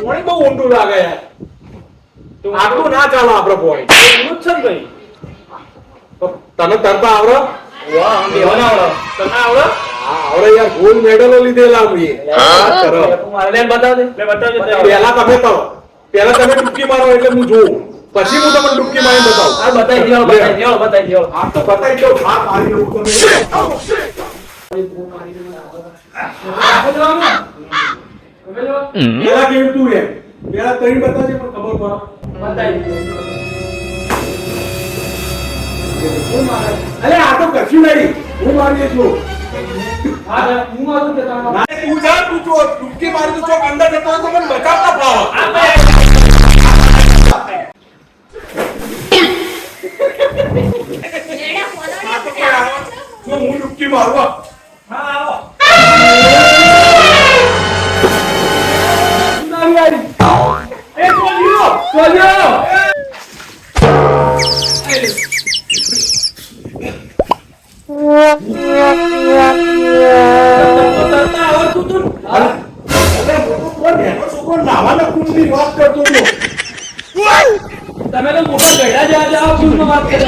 પાણી બહુ ઊંડું લાગે યાર. આટલું ના ચાલે આપણે પાણી. ઊંડું જ છે ને ભાઈ. તો તને તરતા આવડે? વાહ, આમ બેહવાના આવડે. તને આવડે? હા, આવડે યાર. ગોલ્ડ મેડલો લીધેલા મુએ. તું મારે બેન બતાવ દે. લે બતાવજે. પહેલા તમે તરો. પહેલા તમે ડૂબકી મારો એટલે હું જોઉં. પછી હું તમને ડૂબકી મારીને બતાવું. આ બતાવી દો, બતાવી દો. હા તો બતાવી દો. હા મારી એવું તમે. પેલા કેવું તું એમ પેલા તરી બતાવજે પણ ખબર પડે. બતાવી અલે આ તો કશું નહીં. હું મારી છું. હા હું મારું કે તારા તું જા તું જો ડૂબકી મારી તો ચોક અંદર જતો તો મને બચાવતા ભાવ. હું ડૂબકી મારવા. હા આવો. એ કોલિયો કોલિયો તમે તો મોટા ગયડા જાઓ વાત કરે.